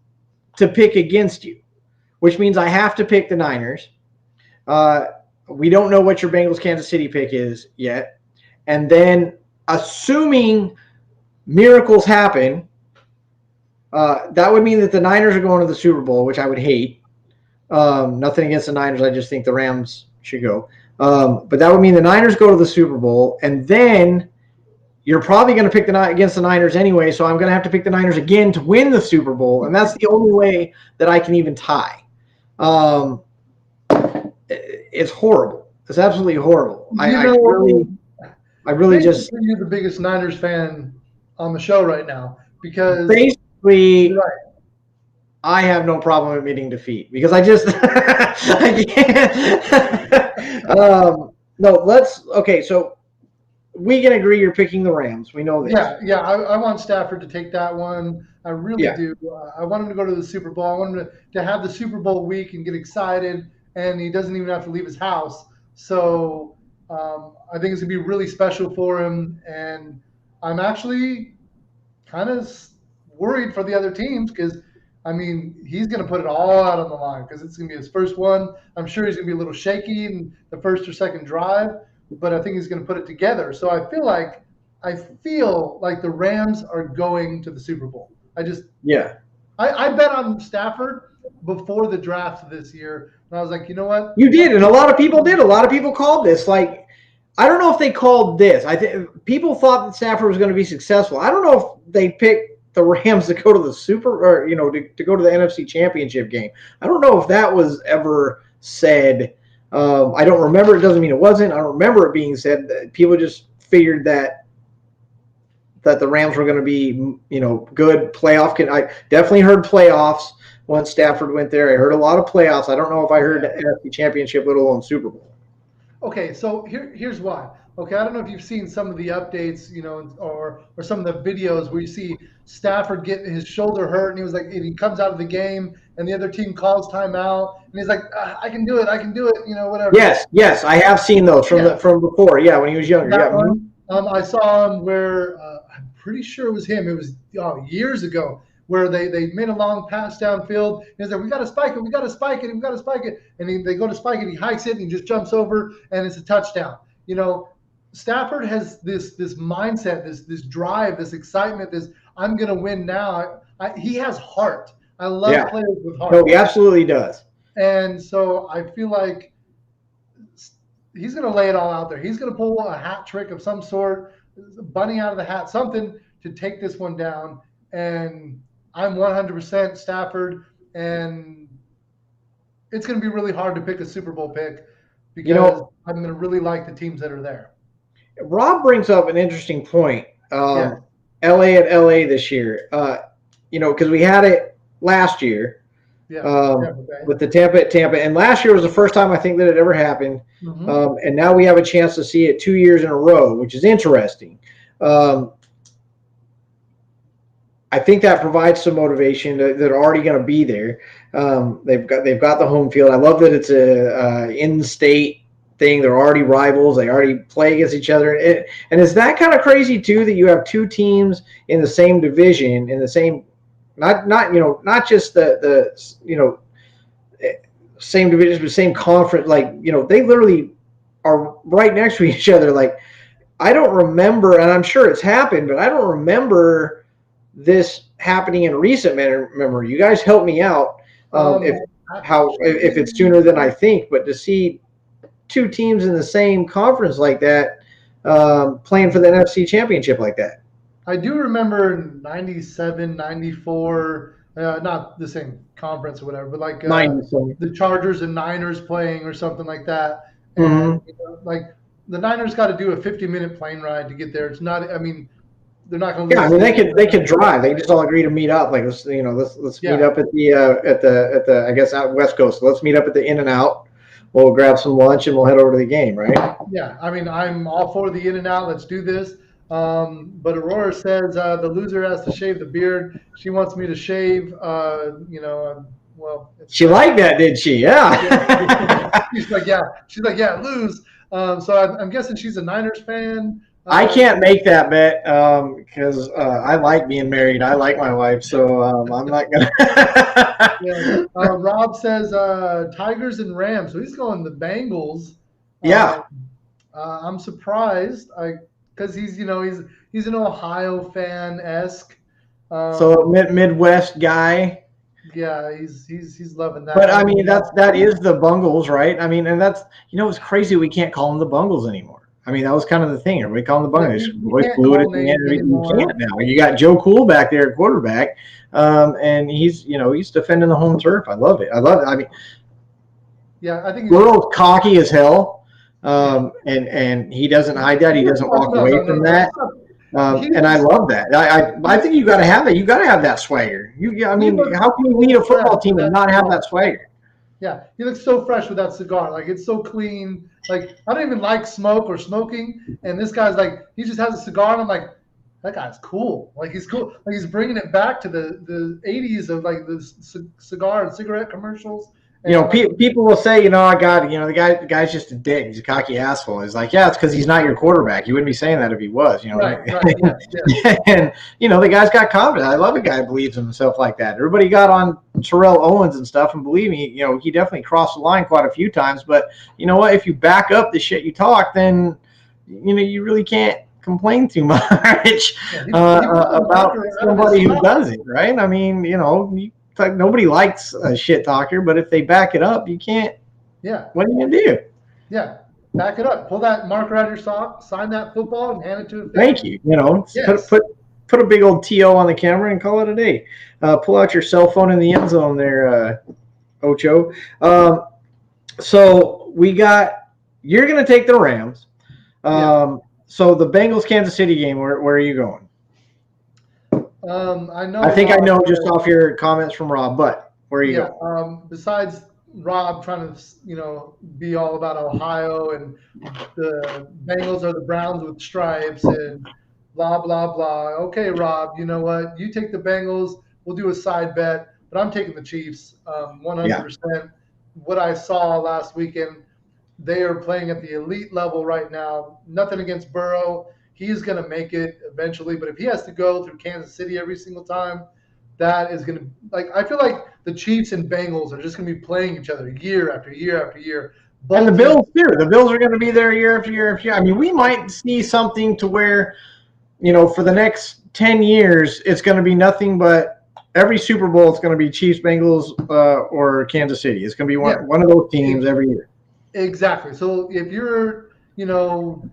to pick against you, which means I have to pick the Niners. We don't know what your Bengals Kansas City pick is yet. And then assuming miracles happen, that would mean that the Niners are going to the Super Bowl, which I would hate. Nothing against the Niners. I just think the Rams should go. But that would mean the Niners go to the Super Bowl, and then you're probably going to pick against the Niners anyway, so I'm going to have to pick the Niners again to win the Super Bowl, and that's the only way that I can even tie. It's horrible. It's absolutely horrible. I really just. You're the biggest Niners fan on the show right now because basically. Right. I have no problem admitting defeat because I can't. Okay, so we can agree you're picking the Rams. We know this. Yeah. I want Stafford to take that one. I really do. I want him to go to the Super Bowl. I want him to have the Super Bowl week and get excited, and he doesn't even have to leave his house. So I think it's going to be really special for him, and I'm actually kind of worried for the other teams because he's going to put it all out on the line because it's going to be his first one. I'm sure he's going to be a little shaky in the first or second drive, but I think he's going to put it together. So I feel like the Rams are going to the Super Bowl. I bet on Stafford before the draft this year, and I was like, you know what? You did, and a lot of people did. A lot of people called this. Like, I don't know if they called this. I think people thought that Stafford was going to be successful. I don't know if they picked the Rams to go to the to go to the NFC Championship game. I don't know if that was ever said. I don't remember. It doesn't mean it wasn't. I don't remember it being said. People just figured that the Rams were going to be, good playoff. I definitely heard playoffs once Stafford went there. I heard a lot of playoffs. I don't know if I heard the NFC Championship, let alone Super Bowl. Okay, so here's why. Okay, I don't know if you've seen some of the updates, or some of the videos where you see Stafford getting his shoulder hurt, and he comes out of the game, and the other team calls timeout, and he's like, I can do it, whatever. Yes, I have seen those from before. Yeah, when he was younger. I saw him where I'm pretty sure it was him. It was years ago where they made a long pass downfield. He's like, we got to spike it, and they go to spike it, he hikes it, and he just jumps over, and it's a touchdown. Stafford has this mindset, this drive, this excitement, this I'm going to win now. He has heart. I love players with heart. No, he absolutely does. And so I feel like he's going to lay it all out there. He's going to pull a hat trick of some sort, bunny out of the hat, something to take this one down. And I'm 100% Stafford, and it's going to be really hard to pick a Super Bowl pick because I'm going to really like the teams that are there. Rob brings up an interesting point. LA at LA this year, because we had it last year. Yeah. With the Tampa. And last year was the first time I think that it ever happened. Mm-hmm. And now we have a chance to see it 2 years in a row, which is interesting. I think that provides some motivation. They're already going to be there. They've got the home field. I love that it's a in-state thing. They're already rivals. They already play against each other. And is that kind of crazy too that you have two teams in the same division, in the same, not just the same division, but same conference. Like, they literally are right next to each other. Like, I don't remember, and I'm sure it's happened, but I don't remember this happening in recent memory. You guys help me out if it's sooner than I think, but to see two teams in the same conference like that playing for the NFC Championship like that. I do remember 97, 94, not the same conference or whatever, but like the Chargers and Niners playing or something like that. And like the Niners got to do a 50-minute plane ride to get there. It's not, I mean, they're not going to. Yeah, I mean they can drive. They just all agree to meet up. Like let's meet up at the I guess out West Coast. Let's meet up at the In-N-Out. We'll grab some lunch and we'll head over to the game, right? Yeah, I mean I'm all for the In-N-Out. Let's do this. But Aurora says the loser has to shave the beard. She wants me to shave. Well, she liked that, did she? Yeah. She's like, yeah, lose. So I'm guessing she's a Niners fan. I can't make that bet because I like being married. I like my wife, so I'm not gonna. Yeah. Rob says Tigers and Rams. So he's going the Bengals. Yeah. I'm surprised because he's an Ohio fan-esque. So Midwest guy. Yeah, he's loving that. But I mean that is the Bungles, right? I mean, and that's it's crazy we can't call them the Bungles anymore. I mean, that was kind of the thing. Everybody call them the Bungles. Boys blew it at the end. You can't now. You got Joe Cool back there at quarterback, and he's defending the home turf. I love it. I mean, yeah, I think Burrow's cocky as hell, and he doesn't hide that. He doesn't walk away from that. And I love that. I think you got to have it. You got to have that swagger. I mean, how can you lead a football team and not have that swagger? Yeah, he looks so fresh with that cigar. Like it's so clean. Like I don't even like smoke or smoking, and this guy's like he just has a cigar, and I'm like, that guy's cool. Like he's cool. Like he's bringing it back to the 80s of like the cigar and cigarette commercials. And people will say, the guy's just a dick. He's a cocky asshole. He's like, yeah, it's because he's not your quarterback. You wouldn't be saying that if he was, Right, yeah. And, the guy's got confidence. I love a guy who believes in himself like that. Everybody got on Terrell Owens and stuff, and believe me, he definitely crossed the line quite a few times. But you know what? If you back up the shit you talk, then, you really can't complain too much about somebody who does it, right? I mean, it's like nobody likes a shit talker, but if they back it up, you can't. Yeah. What are you gonna do? Yeah, back it up. Pull that marker out of your sock, sign that football, and hand it to him. Thank you. Yes. Put a big old TO on the camera and call it a day. Pull out your cell phone in the end zone there, Ocho. So you're gonna take the Rams. So the Bengals Kansas City game. Where are you going? I know. I think I know just off your comments from Rob, but where are you going? Besides Rob trying to, be all about Ohio and the Bengals are the Browns with stripes and blah, blah, blah. Okay, Rob, you know what? You take the Bengals. We'll do a side bet, but I'm taking the Chiefs 100%. Yeah. What I saw last weekend, they are playing at the elite level right now. Nothing against Burrow. He's going to make it eventually, but if he has to go through Kansas City every single time, that is going to I feel like the Chiefs and Bengals are just going to be playing each other year after year after year. And the Bills too. The Bills are going to be there year after year after year. I mean, we might see something to where, for the next 10 years, it's going to be nothing but every Super Bowl. It's going to be Chiefs, Bengals, or Kansas City. It's going to be one of those teams every year. Exactly. So if you're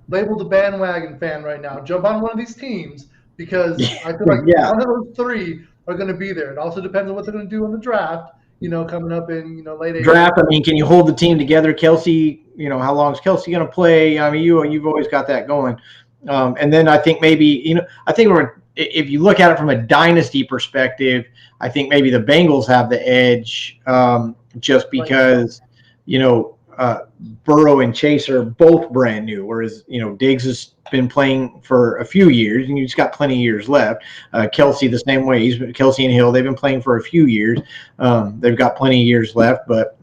labeled a bandwagon fan right now, jump on one of these teams because I feel like one of those three are going to be there. It also depends on what they're going to do in the draft, coming up in, late April. Draft, I mean, can you hold the team together? Kelsey, how long is Kelsey going to play? I mean, you've always got that going. And then I think maybe, I think if you look at it from a dynasty perspective, I think maybe the Bengals have the edge, just because, Burrow and Chase are both brand new, whereas, Diggs has been playing for a few years and he's got plenty of years left. Kelsey the same way. Kelsey and Hill, they've been playing for a few years. They've got plenty of years left, but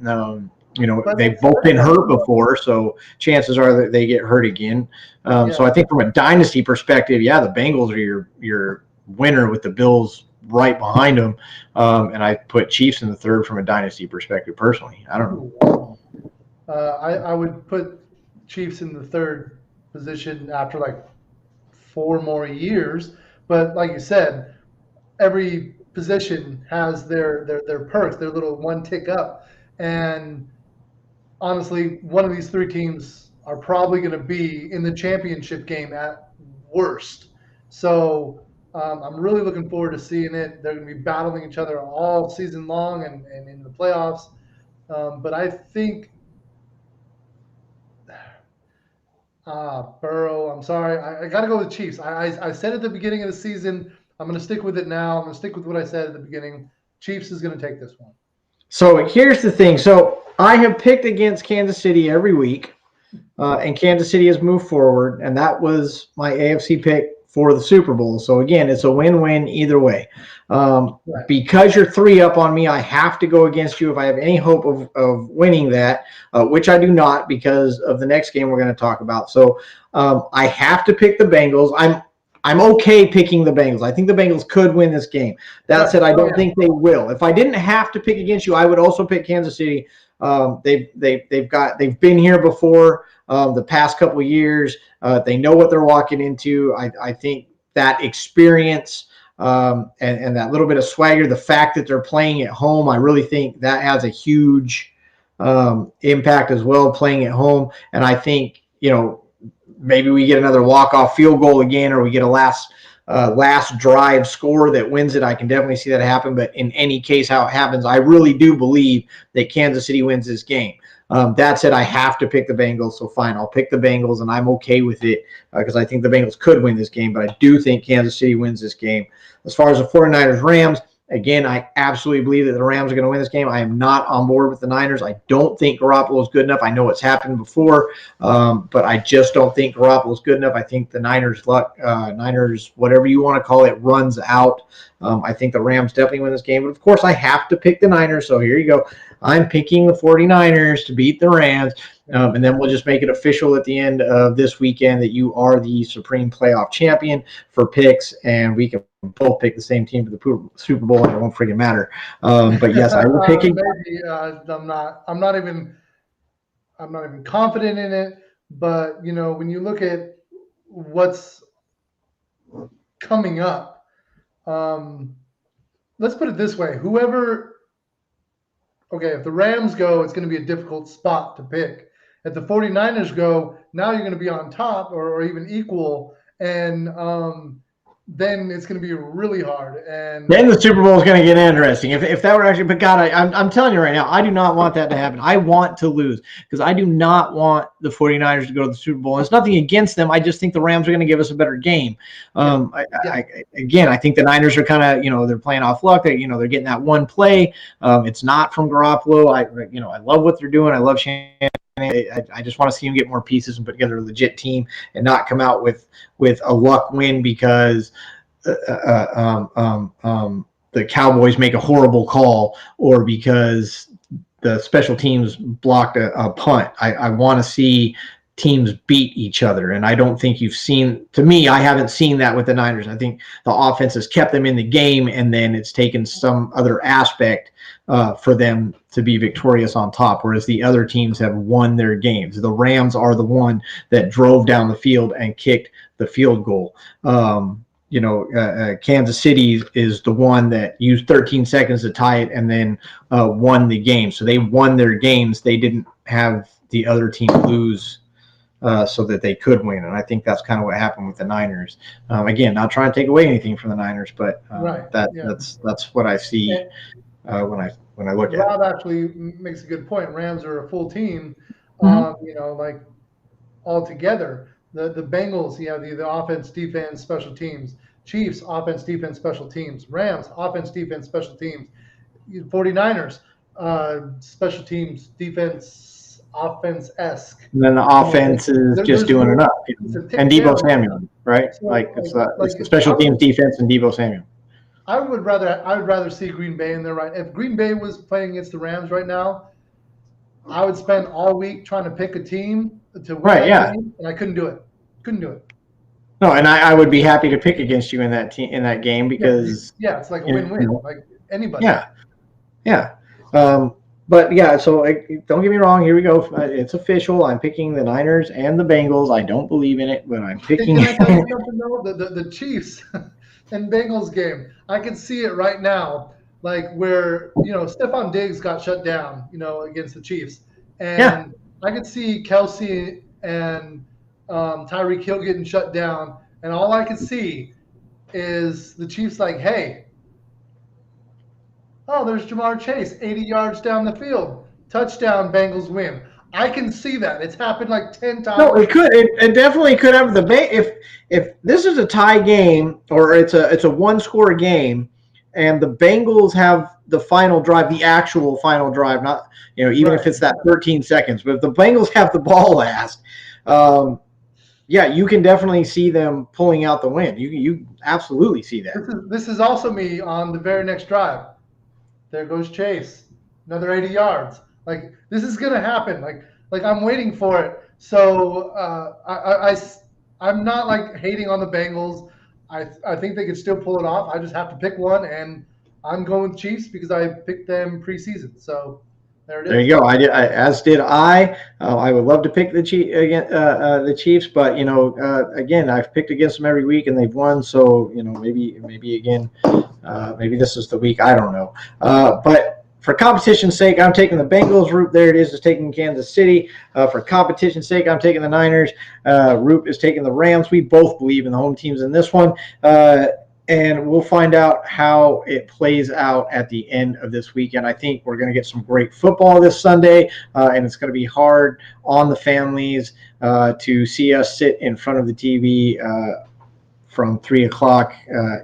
they've both been hurt before, so chances are that they get hurt again. So I think from a dynasty perspective, the Bengals are your winner with the Bills right behind them. And I put Chiefs in the third from a dynasty perspective personally. I don't know. I would put Chiefs in the third position after like 4 more years. But like you said, every position has their perks, their little one tick up. And honestly, one of these 3 teams are probably going to be in the championship game at worst. So I'm really looking forward to seeing it. They're going to be battling each other all season long and in the playoffs. But I think Burrow, I'm sorry. I got to go with Chiefs. I said at the beginning of the season, I'm going to stick with it now. I'm going to stick with what I said at the beginning. Chiefs is going to take this one. So here's the thing. So I have picked against Kansas City every week, and Kansas City has moved forward, and that was my AFC pick for the Super Bowl. So again, it's a win-win either way. Because you're 3 up on me, I have to go against you if I have any hope of winning that, which I do not because of the next game we're going to talk about. So I have to pick the Bengals. I'm okay picking the Bengals. I think the Bengals could win this game. That said, I don't think they will. If I didn't have to pick against you, I would also pick Kansas City. They've been here before the past couple of years. They know what they're walking into. I think that experience and that little bit of swagger, the fact that they're playing at home, I really think that has a huge impact as well, playing at home. And I think, maybe we get another walk-off field goal again, or we get a last drive score that wins it. I can definitely see that happen. But in any case, how it happens, I really do believe that Kansas City wins this game. That said, I have to pick the Bengals. So fine, I'll pick the Bengals, and I'm okay with it because I think the Bengals could win this game. But I do think Kansas City wins this game. As far as the 49ers-Rams, again, I absolutely believe that the Rams are going to win this game. I am not on board with the Niners. I don't think Garoppolo is good enough. I know it's happened before, but I just don't think Garoppolo is good enough. I think the Niners, whatever you want to call it, runs out. I think the Rams definitely win this game. But, of course, I have to pick the Niners, so here you go. I'm picking the 49ers to beat the Rams, and then we'll just make it official at the end of this weekend that you are the supreme playoff champion for picks, and we can both pick the same team for the Super Bowl, and it won't freaking matter. But yes, I will pick. I'm not even confident in it. But when you look at what's coming up, let's put it this way: if the Rams go, it's going to be a difficult spot to pick. If the 49ers go, now you're going to be on top or even equal, and then it's going to be really hard. And then the Super Bowl is going to get interesting. If that were actually, but God, I'm telling you right now, I do not want that to happen. I want to lose because I do not want the 49ers to go to the Super Bowl. And it's nothing against them. I just think the Rams are going to give us a better game. I think the Niners are kind of, they're playing off luck. They're getting that one play. It's not from Garoppolo. I love what they're doing. I love Shanahan. I just want to see him get more pieces and put together a legit team and not come out with a luck win because the Cowboys make a horrible call or because the special teams blocked a punt. I want to see teams beat each other, and I don't think you've seen. To me, I haven't seen that with the Niners. I think the offense has kept them in the game, and then it's taken some other aspect for them to be victorious on top, whereas the other teams have won their games. The Rams are the one that drove down the field and kicked the field goal. Kansas City is the one that used 13 seconds to tie it and then won the game. So they won their games. They didn't have the other team lose so that they could win. And I think that's kind of what happened with the Niners. Again, not trying to take away anything from the Niners, but that's what I see when I look at it. Rob actually makes a good point. Rams are a full team, all together. The Bengals, the offense, defense, special teams. Chiefs, offense, defense, special teams. Rams, offense, defense, special teams. 49ers, special teams, defense, offense-esque. And then the offense is just There's doing rules enough. to And take care Debo of. Samuel, right? So, Like it's the I special teams would, defense and Debo Samuel. I would rather see Green Bay in there right. If Green Bay was playing against the Rams right now, I would spend all week trying to pick a team to win Right, that yeah. game, and I couldn't do it. Couldn't do it. No, and I would be happy to pick against you in that game because it's like a win-win. Like anybody. Yeah. But yeah, so don't get me wrong. Here we go. It's official. I'm picking the Niners and the Bengals. I don't believe in it, but I'm picking. Can I tell you something though? The Chiefs and Bengals game, I can see it right now. Like where Stephon Diggs got shut down, against the Chiefs, and I could see Kelsey and Tyreek Hill getting shut down, and all I could see is the Chiefs like, hey, oh, there's Jamar Chase, 80 yards down the field, touchdown, Bengals win. I can see that. It's happened like 10 times. No, it could. It definitely could have if this is a tie game or it's a one-score game, and the Bengals have the final drive, the actual final drive, not even if it's that 13 seconds, but if the Bengals have the ball last, you can definitely see them pulling out the win. You absolutely see that. This is also me on the very next drive. There goes Chase, another 80 yards. Like this is gonna happen. Like I'm waiting for it. So I'm not like hating on the Bengals. I think they could still pull it off. I just have to pick one, and I'm going with Chiefs because I picked them preseason. So there it is. There you go. As did I. I would love to pick the Chiefs, but again, I've picked against them every week and they've won. So maybe again, maybe this is the week. I don't know. But for competition's sake, I'm taking the Bengals. Roop, there it is taking Kansas City. For competition's sake, I'm taking the Niners. Roop is taking the Rams. We both believe in the home teams in this one. And we'll find out how it plays out at the end of this weekend. I think we're going to get some great football this Sunday, and it's going to be hard on the families to see us sit in front of the TV from 3 o'clock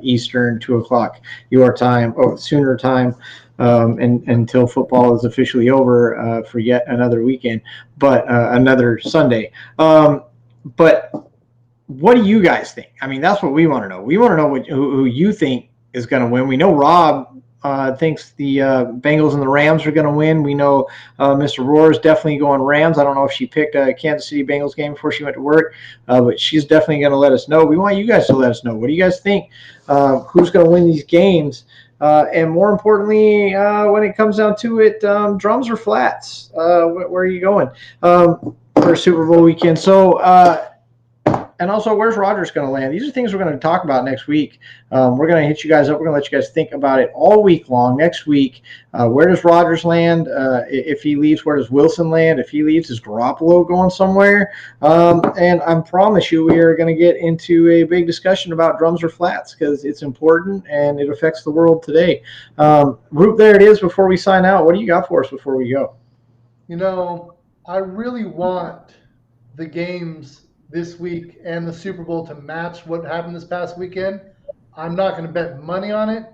Eastern, 2 o'clock your time, or sooner time, and until football is officially over for yet another weekend, but another Sunday. But what do you guys think? I mean, that's what we want to know. We want to know who you think is going to win. We know Rob thinks the Bengals and the Rams are going to win. We know Mr. Roar is definitely going Rams. I don't know if she picked a Kansas City Bengals game before she went to work, but she's definitely going to let us know. We want you guys to let us know. What do you guys think? Who's going to win these games? And more importantly, when it comes down to it, drums or flats? Where are you going for Super Bowl weekend? So, and also, where's Rodgers going to land? These are things we're going to talk about next week. We're going to hit you guys up. We're going to let you guys think about it all week long. Next week, where does Rodgers land? If he leaves, where does Wilson land? If he leaves, is Garoppolo going somewhere? And I promise you, we are going to get into a big discussion about drums or flats because it's important and it affects the world today. Roop, there it is. Before we sign out, what do you got for us before we go? I really want the games this week and the Super Bowl to match what happened this past weekend. I'm not going to bet money on it,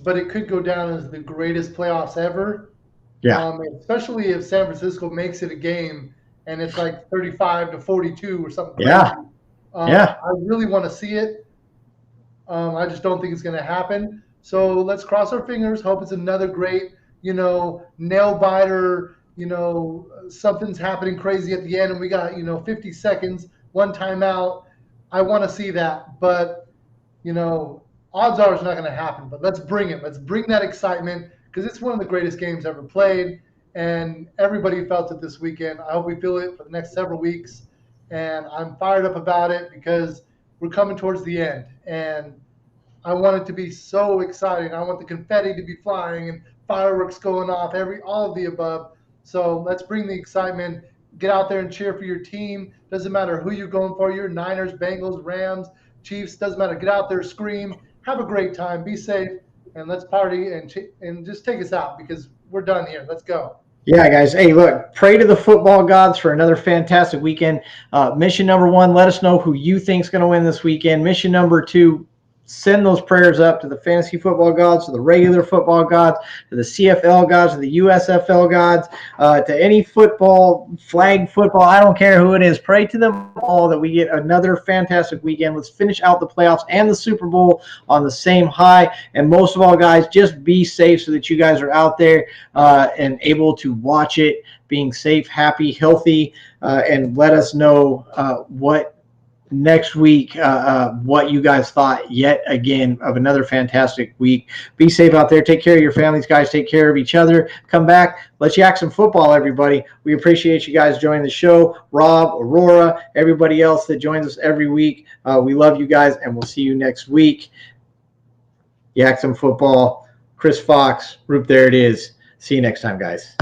but it could go down as the greatest playoffs ever. Yeah. Especially if San Francisco makes it a game and it's like 35-42 or something. Yeah. I really want to see it. I just don't think it's going to happen. So let's cross our fingers. Hope it's another great, nail biter. Something's happening crazy at the end, and we got 50 seconds. One timeout. I want to see that, but odds are it's not going to happen. But let's bring it. Let's bring that excitement because it's one of the greatest games ever played, and everybody felt it this weekend. I hope we feel it for the next several weeks, and I'm fired up about it because we're coming towards the end, and I want it to be so exciting. I want the confetti to be flying and fireworks going off, all of the above. So let's bring the excitement. Get out there and cheer for your team. Doesn't matter who you're going for. You're Niners, Bengals, Rams, Chiefs. Doesn't matter. Get out there, scream. Have a great time. Be safe. And let's party and just take us out because we're done here. Let's go. Yeah, guys. Hey, look, pray to the football gods for another fantastic weekend. Mission number 1, let us know who you think is going to win this weekend. Mission number 2, send those prayers up to the fantasy football gods, to the regular football gods, to the CFL gods, to the USFL gods, to any football, flag football, I don't care who it is. Pray to them all that we get another fantastic weekend. Let's finish out the playoffs and the Super Bowl on the same high. And most of all, guys, just be safe so that you guys are out there and able to watch it, being safe, happy, healthy, and let us know what next week what you guys thought yet again of another fantastic week. Be safe out there. Take care of your families, guys. Take care of each other. Come back. Let's yak some football, everybody. We appreciate you guys joining the show. Rob, Aurora, everybody else that joins us every week. We love you guys, and we'll see you next week. Yak some football. Chris Fox, Roop, there it is. See you next time, guys.